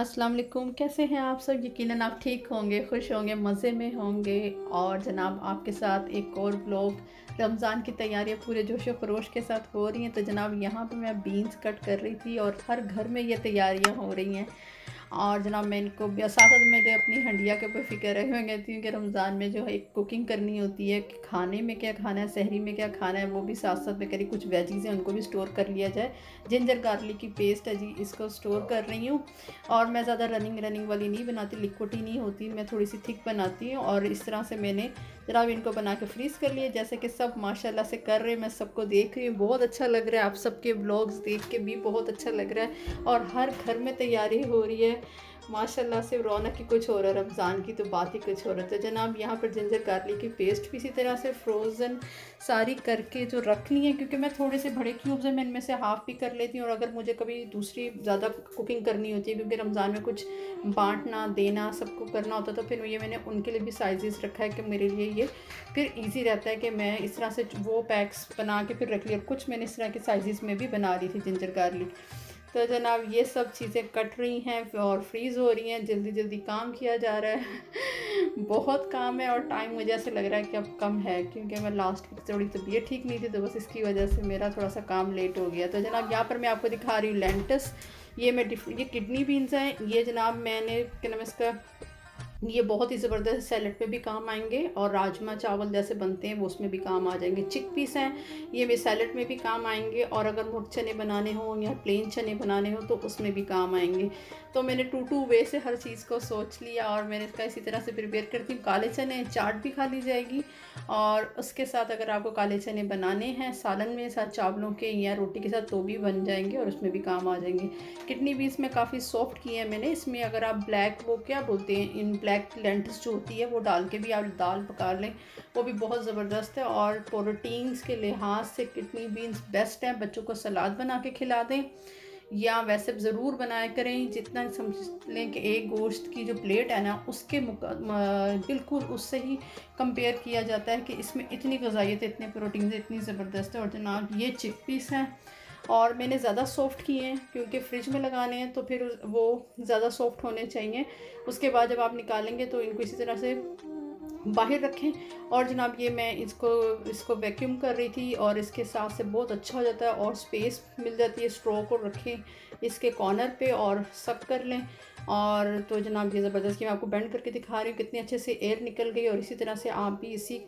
अस्सलाम वालेकुम। कैसे हैं आप सब? यकीनन आप ठीक होंगे, खुश होंगे, मज़े में होंगे। और जनाब आपके साथ एक और ब्लॉग। रमज़ान की तैयारियां पूरे जोश व खरोश के साथ हो रही हैं। तो जनाब यहाँ पे मैं बीन्स कट कर रही थी और हर घर में ये तैयारियां हो रही हैं। और जनाब मैं इनको साथ साथ मेरे अपनी हंडिया के ऊपर फ़िक्र है। मैं कहती हूँ कि रमज़ान में जो है एक कुकिंग करनी होती है कि खाने में क्या खाना है, सहरी में क्या खाना है, वो भी साथ साथ में करी कुछ वेजीज़ हैं उनको भी स्टोर कर लिया जाए। जिंजर गार्लिक की पेस्ट है जी, इसको स्टोर कर रही हूँ। और मैं ज़्यादा रनिंग वाली नहीं बनाती, लिक्विड ही नहीं होती, मैं थोड़ी सी थिक बनाती हूँ। और इस तरह से मैंने जनाब इनको बना के फ्रीज़ कर लिए, जैसे कि सब माशाल्लाह से कर रहे हैं। मैं सबको देख रही हूँ, बहुत अच्छा लग रहा है। आप सबके ब्लॉग्स देख के भी बहुत अच्छा लग रहा है और हर घर में तैयारी हो रही है माशाल्लाह से। रौनक ही कुछ हो रहा है, रमज़ान की तो बात ही कुछ हो रहा है। तो जनाब यहाँ पर जिंजर गार्लिक की पेस्ट भी इसी तरह से फ्रोज़न सारी करके जो रखनी है, क्योंकि मैं थोड़े से बड़े क्यूब्स हैं, मैं इनमें से हाफ़ भी कर लेती हूँ। और अगर मुझे कभी दूसरी ज़्यादा कुकिंग करनी होती है, क्योंकि रमज़ान में कुछ बांटना देना सबको करना होता है, तो फिर ये मैंने उनके लिए भी साइज़ रखा है कि मेरे लिए ये फिर ईजी रहता है कि मैं इस तरह से वो पैक्स बना के फिर रख लिया। कुछ मैंने इस तरह के साइज़ में भी बना रही थी जिंजर गार्लिक। तो जनाब ये सब चीज़ें कट रही हैं और फ्रीज़ हो रही हैं, जल्दी जल्दी काम किया जा रहा है। बहुत काम है और टाइम मुझे ऐसे लग रहा है कि अब कम है, क्योंकि मैं लास्ट वीक थोड़ी तबीयत ठीक नहीं थी, तो बस इसकी वजह से मेरा थोड़ा सा काम लेट हो गया। तो जनाब यहाँ पर मैं आपको दिखा रही हूँ लेंटस। ये किडनी बीन्स हैं। ये जनाब मैंने क्या नाम इसका, ये बहुत ही ज़बरदस्त सैलड पे भी काम आएंगे और राजमा चावल जैसे बनते हैं वो उसमें भी काम आ जाएंगे। चिकपीस हैं, ये भी सैलड में भी काम आएंगे और अगर मुर्ग चने बनाने हों या प्लेन चने बनाने हो तो उसमें भी काम आएंगे। तो मैंने टू वे से हर चीज़ को सोच लिया और मैंने इसका इसी तरह से प्रिपेयर करती हूँ। काले चने चाट भी खा ली जाएगी और उसके साथ अगर आपको काले चने बनाने हैं सालन में साथ चावलों के या रोटी के साथ तो भी बन जाएंगे और उसमें भी काम आ जाएंगे। किडनी बीन्स में काफ़ी सॉफ्ट किए हैं मैंने। इसमें अगर आप ब्लैक, वो क्या बोलते हैं, इन ब्लैक लेंटिल्स जो होती है वो डाल के भी आप दाल पका लें, वो भी बहुत ज़बरदस्त है। और प्रोटीन्स के लिहाज से किडनी बीन्स बेस्ट है। बच्चों को सलाद बना के खिला दें या वैसे ज़रूर बनाया करें। जितना समझ लें कि एक गोश्त की जो प्लेट है ना, उसके बिल्कुल उससे ही कंपेयर किया जाता है कि इसमें इतनी ग़िज़ाइयत, इतने प्रोटीन, इतनी ज़बरदस्त है। और जनाब ये चिकपीस हैं और मैंने ज़्यादा सॉफ़्ट किए हैं क्योंकि फ्रिज में लगाने हैं तो फिर वो ज़्यादा सॉफ़्ट होने चाहिए। उसके बाद जब आप निकालेंगे तो इनको इसी तरह से बाहर रखें। और जनाब ये मैं इसको वैक्यूम कर रही थी और इसके साथ से बहुत अच्छा हो जाता है और स्पेस मिल जाती है। स्ट्रॉ को रखें इसके कॉर्नर पे और सक कर लें। और तो जनाब ये ज़बरदस्त की मैं आपको बेंड करके दिखा रही हूँ कितनी अच्छे से एयर निकल गई। और इसी तरह से आप भी इसी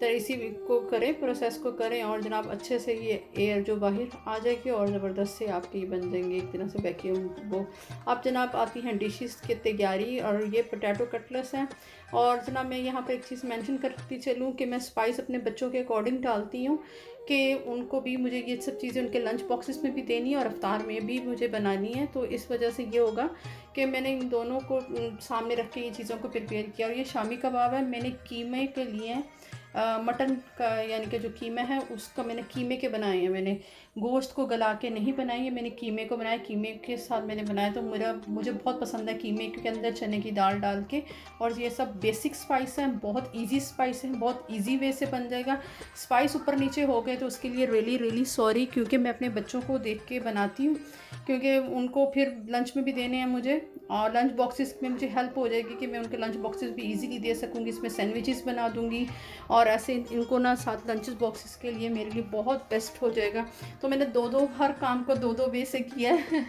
को करें, प्रोसेस को करें और जनाब अच्छे से ये एयर जो बाहर आ जाएगी और ज़बरदस्त से आपके ये बन जाएंगे एक तरह से वैक्यूम। वो आप जनाब आती हैं डिशेस की तैयारी। और ये पोटैटो कटलेट्स हैं। और जनाब मैं यहाँ पर एक चीज़ मेंशन करती चलूँ कि मैं स्पाइस अपने बच्चों के अकॉर्डिंग डालती हूँ कि उनको भी मुझे ये सब चीज़ें उनके लंच बॉक्सेस में भी देनी है और अफ्तार में भी मुझे बनानी है। तो इस वजह से ये होगा कि मैंने इन दोनों को सामने रख के ये चीज़ों को प्रिपेयर किया। और ये शामी कबाब है, मैंने कीमे के लिए मटन का यानी कि जो कीमा है उसका मैंने कीमे के बनाए हैं। मैंने गोश्त को गला के नहीं बनाए हैं, मैंने कीमे को बनाया, कीमे के साथ मैंने बनाया। तो मुझे बहुत पसंद है कीमे के अंदर चने की दाल डाल के। और ये सब बेसिक स्पाइस हैं, बहुत इजी स्पाइस हैं, बहुत इजी वे से बन जाएगा। स्पाइस ऊपर नीचे हो गए तो उसके लिए रियली सॉरी, क्योंकि मैं अपने बच्चों को देख के बनाती हूँ, क्योंकि उनको फिर लंच में भी देने हैं मुझे और लंच बॉक्सेस में मुझे हेल्प हो जाएगी कि मैं उनके लंच बॉक्सेस भी इजीली दे सकूँगी। इसमें सैंडविचेस बना दूँगी और ऐसे इनको ना साथ लंच बॉक्सेस के लिए मेरे लिए बहुत बेस्ट हो जाएगा। तो मैंने दो हर काम को दो वे से किया है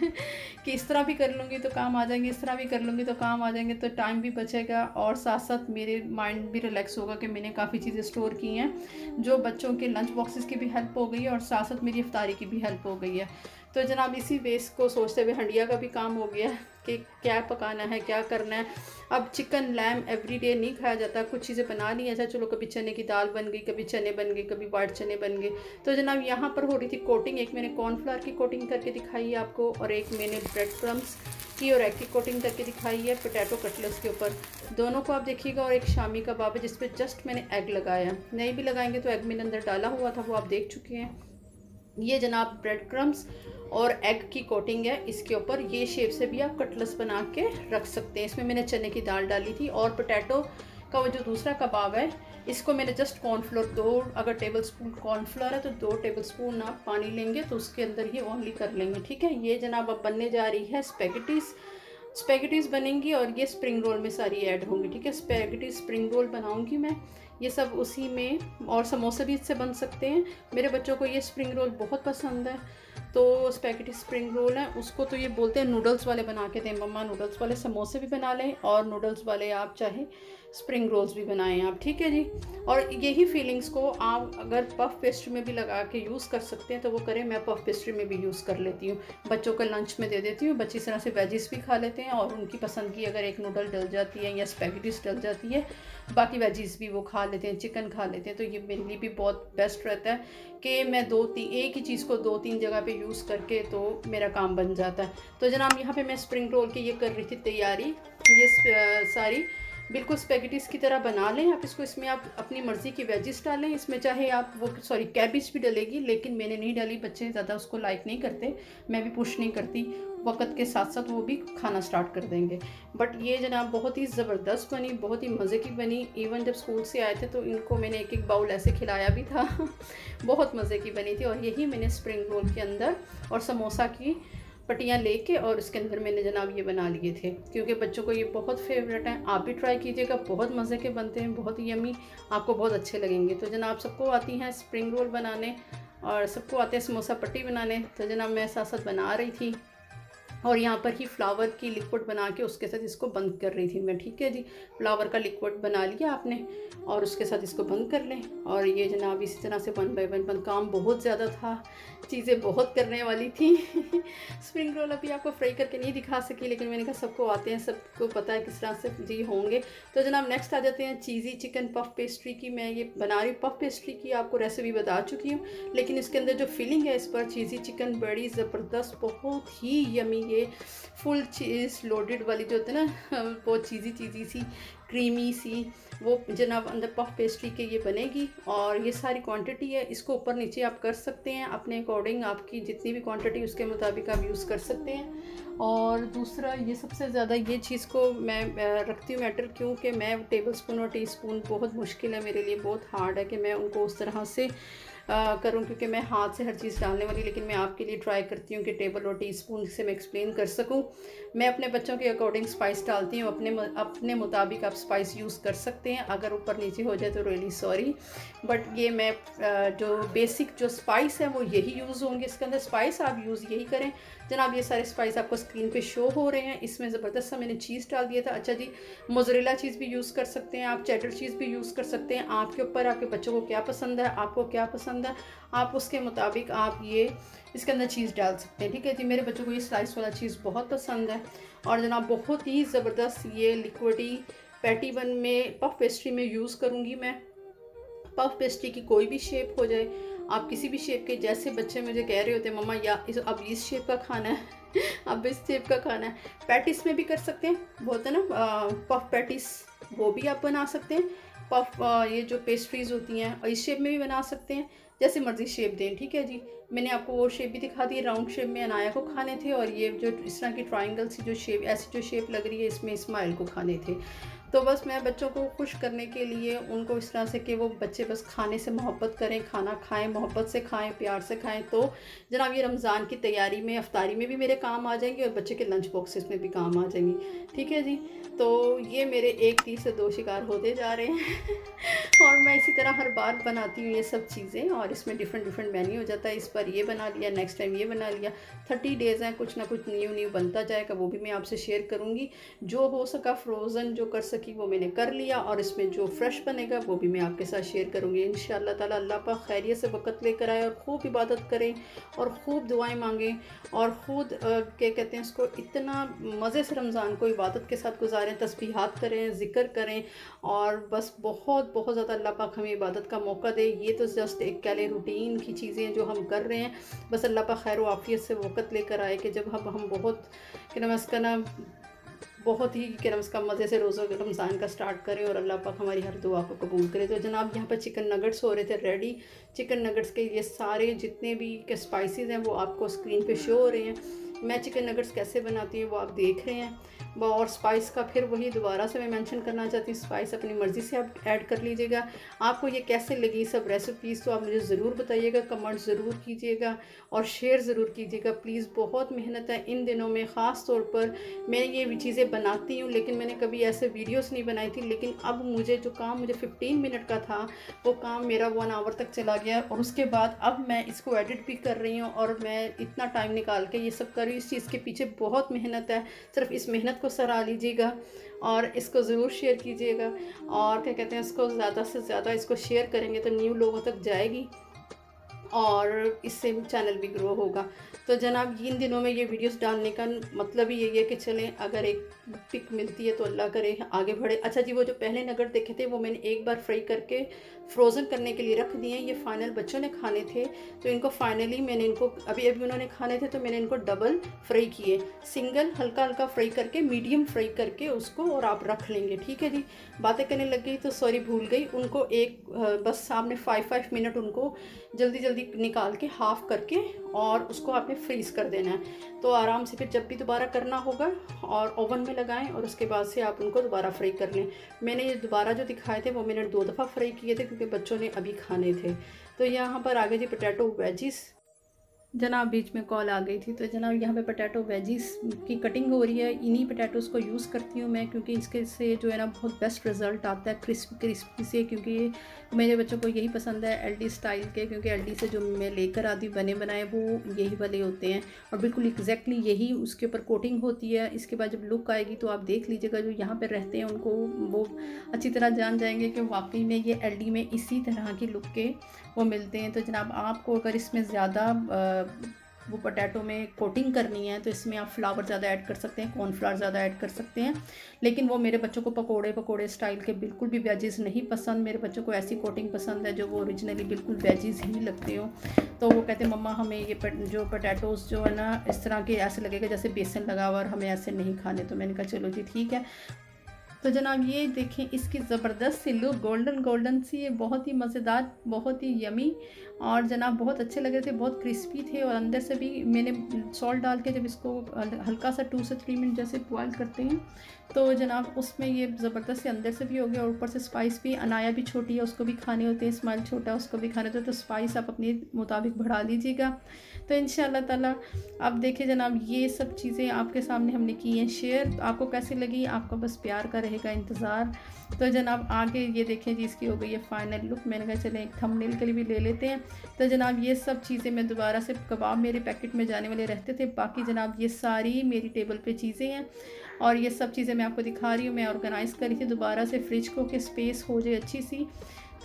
कि इस तरह भी कर लूँगी तो काम आ जाएंगे, इस तरह भी कर लूँगी तो काम आ जाएंगे, तो टाइम भी बचेगा और साथ साथ मेरे माइंड भी रिलैक्स होगा कि मैंने काफ़ी चीज़ें स्टोर की हैं जो बच्चों के लंच बॉक्सेस की भी हेल्प हो गई है और साथ साथ मेरी इफ्तारी की भी हेल्प हो गई है। तो जनाब इसी बेस को सोचते हुए हंडिया का भी काम हो गया कि क्या पकाना है, क्या करना है। अब चिकन लैम एवरीडे नहीं खाया जाता, कुछ चीज़ें बना ली ऐसा, चलो कभी चने की दाल बन गई, कभी चने बन गए, कभी वाइट चने बन गए। तो जनाब यहाँ पर हो रही थी कोटिंग, एक मैंने कॉर्नफ्लावर की कोटिंग करके दिखाई है आपको और एक मैंने ब्रेड क्रम्स की और एग की कोटिंग करके दिखाई है पोटैटो कटलेट्स के ऊपर। दोनों को आप देखिएगा। और एक शामी कबाब है जिस पे जस्ट मैंने एग लगाया, नहीं भी लगाएंगे तो एग मैंने अंदर डाला हुआ था, वो आप देख चुके हैं। ये जनाब ब्रेड क्रम्स और एग की कोटिंग है इसके ऊपर। ये शेप से भी आप कटलेट्स बना के रख सकते हैं। इसमें मैंने चने की दाल डाली थी और पोटैटो का वो जो दूसरा कबाब है इसको मैंने जस्ट कॉर्नफ्लोर, अगर टेबल स्पून कॉर्नफ्लोर है तो 2 टेबल स्पून आप पानी लेंगे तो उसके अंदर ही ओनली कर लेंगे, ठीक है। ये जनाब अब बनने जा रही है स्पेगेटीज। स्पेगेटीज़ बनेंगी और ये स्प्रिंग रोल में सारी ऐड होंगी, ठीक है। स्पेगेटी स्प्रिंग रोल बनाऊंगी मैं, ये सब उसी में, और समोसे भी इससे बन सकते हैं। मेरे बच्चों को ये स्प्रिंग रोल बहुत पसंद है, तो स्पेगेटी स्प्रिंग रोल है, उसको तो ये बोलते हैं नूडल्स वाले बना के दें मम्मा, नूडल्स वाले समोसे भी बना लें और नूडल्स वाले आप चाहे स्प्रिंग रोल्स भी बनाएं आप, ठीक है जी। और यही फीलिंग्स को आप अगर पफ पेस्ट्री में भी लगा के यूज़ कर सकते हैं तो वो करें। मैं पफ पेस्ट्री में भी यूज़ कर लेती हूँ, बच्चों को लंच में दे देती हूँ। बच्चे इस तरह से वेजिस भी खा लेते हैं और उनकी पसंद की अगर एक नूडल डल जाती है या स्पेगेटीज डल जाती है, बाकी वेजिस भी वो खा लेते हैं, चिकन खा लेते हैं। तो ये मेरे लिए भी बहुत बेस्ट रहता है कि मैं एक ही चीज़ को 2-3 जगह पे यूज़ करके तो मेरा काम बन जाता है। तो जनाब यहाँ पे मैं स्प्रिंग रोल की ये कर रही थी तैयारी। ये सारी बिल्कुल स्पेगेटीज़ की तरह बना लें आप इसको। इसमें आप अपनी मर्ज़ी की वेजिस डालें, इसमें चाहे आप वो कैबिज भी डलेगी, लेकिन मैंने नहीं डाली, बच्चे ज़्यादा उसको लाइक नहीं करते, मैं भी पुश नहीं करती। वक्त के साथ साथ वो भी खाना स्टार्ट कर देंगे। बट ये जनाब बहुत ही ज़बरदस्त बनी, बहुत ही मज़े की बनी। इवन जब स्कूल से आए थे तो इनको मैंने एक एक बाउल ऐसे खिलाया भी था बहुत मज़े की बनी थी। और यही मैंने स्प्रिंग रोल के अंदर और समोसा की पट्टियाँ लेके और इसके अंदर मैंने जनाब ये बना लिए थे, क्योंकि बच्चों को ये बहुत फेवरेट है। आप भी ट्राई कीजिएगा, बहुत मज़े के बनते हैं, बहुत यमी, आपको बहुत अच्छे लगेंगे। तो जनाब सबको आती हैं स्प्रिंग रोल बनाने और सबको आते हैं समोसा पट्टी बनाने। तो जनाब मैं साथ साथ बना रही थी और यहाँ पर ही फ्लावर की लिक्विड बना के उसके साथ इसको बंद कर रही थी मैं, ठीक है जी। फ्लावर का लिक्विड बना लिया आपने और उसके साथ इसको बंद कर लें। और ये जनाब इसी तरह से 1 बाय 1 काम बहुत ज़्यादा था, चीज़ें बहुत करने वाली थी स्प्रिंग रोल अभी आपको फ्राई करके नहीं दिखा सकी, लेकिन मैंने कहा सबको आते हैं, सबको पता है किस तरह से जी होंगे। तो जनाब नेक्स्ट आ जाते हैं चीज़ी चिकन पफ पेस्ट्री की। मैं ये बना रही हूँ पफ पेस्ट्री की, आपको रेसिपी बता चुकी हूँ, लेकिन इसके अंदर जो फिलिंग है इस पर चीज़ी चिकन बड़ी ज़बरदस्त, बहुत ही यमी, ये फुल चीज़ लोडेड वाली जो होती है ना, बहुत चीज़ी सी क्रीमी सी, वो जनाब अंदर पफ पेस्ट्री के ये बनेगी। और ये सारी क्वांटिटी है, इसको ऊपर नीचे आप कर सकते हैं अपने अकॉर्डिंग, आपकी जितनी भी क्वांटिटी उसके मुताबिक आप यूज़ कर सकते हैं। और दूसरा ये सबसे ज़्यादा ये चीज़ को मैं रखती हूँ मैटर, क्योंकि मैं टेबल स्पून और टी स्पून बहुत मुश्किल है मेरे लिए, बहुत हार्ड है कि मैं उनको उस तरह से करूँ, क्योंकि मैं हाथ से हर चीज़ डालने वाली। लेकिन मैं आपके लिए ट्राई करती हूँ कि टेबल और टी स्पून से मैं एक्सप्लेन कर सकूँ। मैं अपने बच्चों के अकॉर्डिंग स्पाइस डालती हूँ, अपने मुताबिक आप स्पाइस यूज़ कर सकते हैं। अगर ऊपर नीचे हो जाए तो रियली सॉरी, बट ये मैं जो बेसिक जो स्पाइस है वो यही यूज़ होंगे इसके अंदर। स्पाइस आप यूज़ यही करें जनाब। ये सारे स्पाइस आपको स्क्रीन पे शो हो रहे हैं। इसमें ज़बरदस्त सा मैंने चीज़ डाल दिया था। अच्छा जी, मोज़रेला चीज़ भी यूज़ कर सकते हैं आप, चेडर चीज़ भी यूज़ कर सकते हैं, आपके ऊपर, आपके बच्चों को क्या पसंद है, आपको क्या पसंद है, आप उसके मुताबिक आप ये इसके अंदर चीज़ डाल सकते हैं, ठीक है जी। मेरे बच्चों को ये स्लाइस वाला चीज़ बहुत पसंद है। और जनाब बहुत ही ज़बरदस्त ये लिक्विडी पैटी बन में पफ पेस्ट्री में यूज़ करूँगी मैं। पफ पेस्ट्री की कोई भी शेप हो जाए, आप किसी भी शेप के, जैसे बच्चे मुझे कह रहे होते हैं मम्मा या अब इस शेप का खाना है अब इस शेप का खाना है। पैटिस में भी कर सकते हैं, बोलते हैं ना पफ पैटिस, वो भी आप बना सकते हैं। पफ ये जो पेस्ट्रीज़ होती हैं इस शेप में भी बना सकते हैं, जैसे मर्ज़ी शेप दें, ठीक है जी। मैंने आपको वो शेप भी दिखा दी, राउंड शेप में अनाया को खाने थे, और ये जो इस तरह की ट्रायंगल सी जो शेप, ऐसी जो शेप लग रही है इसमें इस्माइल को खाने थे। तो बस मैं बच्चों को खुश करने के लिए उनको इस तरह से कि वो बच्चे बस खाने से मोहब्बत करें, खाना खाएं, मोहब्बत से खाएं, प्यार से खाएं। तो जनाब ये रमज़ान की तैयारी में, अफ्तारी में भी मेरे काम आ जाएंगे और बच्चे के लंच बॉक्सेस में भी काम आ जाएंगी, ठीक है जी। तो ये मेरे 1 तीर से 2 शिकार होते जा रहे हैं और मैं इसी तरह हर बार बनाती हूँ ये सब चीज़ें, और इसमें डिफरेंट मेन्यू हो जाता है। इस पर ये बना लिया, नेक्स्ट टाइम ये बना लिया। 30 डेज़ हैं, कुछ ना कुछ न्यू बनता जाएगा, वो भी मैं आपसे शेयर करूँगी। जो हो सका फ्रोज़न जो कर सकी वो मैंने कर लिया, और इसमें जो फ्रेश बनेगा वो भी मैं आपके साथ शेयर करूँगी इंशाअल्लाह ताला। अल्लाह पाक खैरियत से वक़्त लेकर आए और खूब इबादत करें और ख़ूब दुआएं मांगें, और ख़ुद क्या कहते हैं इसको, इतना मज़े से रमज़ान को इबादत के साथ गुजारें, तस्बीहात करें, ज़िक्र करें, और बस बहुत बहुत ज़्यादा अल्लाह पाक हमें इबादत का मौका दे। ये तो जस्ट एक कह लें रूटीन की चीज़ें जो हम कर रहे हैं, बस अल्लाह पाक खैर व आफ़ियत से वक़्त लेकर आए कि जब हम बहुत कि नमस्का ना बहुत ही कि नमस्का मज़े से रोज़ा रमज़ान का स्टार्ट करें, और अल्लाह पाक हमारी हर दुआ को कबूल करे। तो जनाब यहाँ पर चिकन नगेट्स हो रहे थे रेडी। चिकन नगेट्स के ये सारे जितने भी के स्पाइसेस हैं वो आपको स्क्रीन पे शो हो रहे हैं। मैं चिकन नगेट्स कैसे बनाती हूँ वो आप देख रहे हैं। और स्पाइस का फिर वही दोबारा से मैं मेंशन करना चाहती हूँ, स्पाइस अपनी मर्ज़ी से आप ऐड कर लीजिएगा। आपको ये कैसे लगी सब रेसिपीज़ तो आप मुझे ज़रूर बताइएगा, कमेंट ज़रूर कीजिएगा और शेयर ज़रूर कीजिएगा प्लीज़। बहुत मेहनत है इन दिनों में, ख़ास तौर पर मैं ये चीज़ें बनाती हूँ लेकिन मैंने कभी ऐसे वीडियोस नहीं बनाई थी। लेकिन अब मुझे जो काम मुझे 15 मिनट का था वो काम मेरा 1 आवर तक चला गया और उसके बाद अब मैं इसको एडिट भी कर रही हूँ और मैं इतना टाइम निकाल के ये सब कर रही हूँ। इस चीज़ के पीछे बहुत मेहनत है, सिर्फ इस मेहनत को सराह लीजिएगा और इसको ज़रूर शेयर कीजिएगा। और क्या कहते हैं, इसको ज़्यादा से ज़्यादा इसको शेयर करेंगे तो न्यू लोगों तक जाएगी और इससे चैनल भी ग्रो होगा। तो जनाब इन दिनों में ये वीडियोस डालने का मतलब ही यही है कि चलें अगर एक पिक मिलती है तो अल्लाह करे आगे बढ़े। अच्छा जी, वो जो पहले नगेट देखे थे वो मैंने एक बार फ्राई करके फ्रोज़न करने के लिए रख दिए हैं। ये फाइनल बच्चों ने खाने थे तो इनको फाइनली मैंने इनको अभी उन्होंने खाने थे तो मैंने इनको डबल फ्राई किए, सिंगल हल्का हल्का फ्राई करके, मीडियम फ्राई करके उसको और आप रख लेंगे। ठीक है जी, बातें करने लग गई तो सॉरी भूल गई। उनको एक बस सामने 5 मिनट उनको जल्दी जल्दी निकाल के हाफ़ करके और उसको आपने फ्रीज़ कर देना है। तो आराम से फिर जब भी दोबारा करना होगा और ओवन में लगाएं और उसके बाद से आप उनको दोबारा फ्राई कर लें। मैंने ये दोबारा जो दिखाए थे वो मैंने 2 दफ़ा फ्राई किए थे क्योंकि बच्चों ने अभी खाने थे। तो यहाँ पर आगे जी पोटैटो वेजिस, जनाब बीच में कॉल आ गई थी तो जनाब यहाँ पे पोटैटो वेजिस की कटिंग हो रही है। इन्हीं पोटैटोज़ को यूज़ करती हूँ मैं क्योंकि इसके से जो है ना बहुत बेस्ट रिज़ल्ट आता है क्रिस्पी से, क्योंकि मेरे बच्चों को यही पसंद है एलडी स्टाइल के, क्योंकि एलडी से जो मैं लेकर आती बने बनाए वो यही वाले होते हैं और बिल्कुल एग्जैक्टली यही उसके ऊपर कोटिंग होती है। इसके बाद जब लुक आएगी तो आप देख लीजिएगा, जो यहाँ पर रहते हैं उनको वो अच्छी तरह जान जाएंगे कि वाकई में ये एलडी में इसी तरह की लुक के वो मिलते हैं। तो जनाब आपको अगर इसमें ज़्यादा वो पोटैटो में कोटिंग करनी है तो इसमें आप फ्लावर ज़्यादा ऐड कर सकते हैं, कॉर्नफ्लावर ज़्यादा ऐड कर सकते हैं। लेकिन वो मेरे बच्चों को पकोड़े स्टाइल के बिल्कुल भी वेजिस नहीं पसंद। मेरे बच्चों को ऐसी कोटिंग पसंद है जो वो ओरिजिनली बिल्कुल वेजिस ही लगते हो। तो वो कहते हैं मम्मा हमें ये जो पोटैटोज़ जो है ना इस तरह के ऐसे लगेगा जैसे बेसन लगा हुआ और हमें ऐसे नहीं खाने। तो मैंने कहा चलो जी ठीक है। तो जनाब ये देखें इसकी ज़बरदस्त सी लुक, गोल्डन सी, ये बहुत ही मज़ेदार, बहुत ही यमी और जनाब बहुत अच्छे लग रहे थे, बहुत क्रिस्पी थे और अंदर से भी मैंने सॉल्ट डाल के जब इसको हल्का सा 2 से 3 मिनट जैसे बॉयल करते हैं तो जनाब उसमें ये ज़बरदस्त से अंदर से भी हो गया और ऊपर से स्पाइस भी। अनाया भी छोटी है, उसको भी खाने होते हैं, इस्माइल छोटा है उसको भी खाने होते हैं, तो स्पाइस आप अपने मुताबिक बढ़ा लीजिएगा। तो इंशाअल्लाह ताला अब देखिए जनाब ये सब चीज़ें आपके सामने हमने की हैं शेयर। आपको कैसी लगी, आपका बस प्यार का रहेगा इंतज़ार। तो जनाब आगे ये देखें जी इसकी हो गई है फाइनल लुक। मैंने कहा चलें एक थंबनेल के लिए भी ले लेते हैं। तो जनाब ये सब चीज़ें मैं दोबारा से, कबाब मेरे पैकेट में जाने वाले रहते थे, बाकी जनाब ये सारी मेरी टेबल पे चीज़ें हैं और ये सब चीज़ें मैं आपको दिखा रही हूँ। मैं ऑर्गेनाइज़ करी थी दोबारा से फ्रिज को कि स्पेस हो जाए अच्छी सी।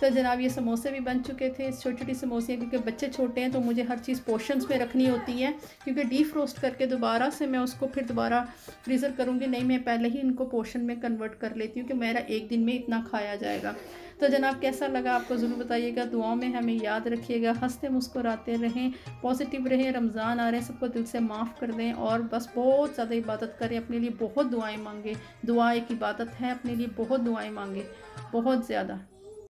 तो जनाब ये समोसे भी बन चुके थे, छोटी छोटी समोसे, क्योंकि बच्चे छोटे हैं तो मुझे हर चीज़ पोर्शंस में रखनी होती है, क्योंकि डीप रोस्ट करके दोबारा से मैं उसको फिर दोबारा फ्रीज़र करूँगी नहीं, मैं पहले ही इनको पोर्शन में कन्वर्ट कर लेती हूँ कि मेरा एक दिन में इतना खाया जाएगा। तो जनाब कैसा लगा आपको ज़रूर बताइएगा, दुआओं में हमें याद रखिएगा, हंसते मुस्कुराते रहें, पॉजिटिव रहें। रमज़ान आ रहे हैं, सबको दिल से माफ़ कर दें और बस बहुत ज़्यादा इबादत करें, अपने लिए बहुत दुआएँ मांगें। दुआ एक इबादत है, अपने लिए बहुत दुआएँ मांगें, बहुत ज़्यादा।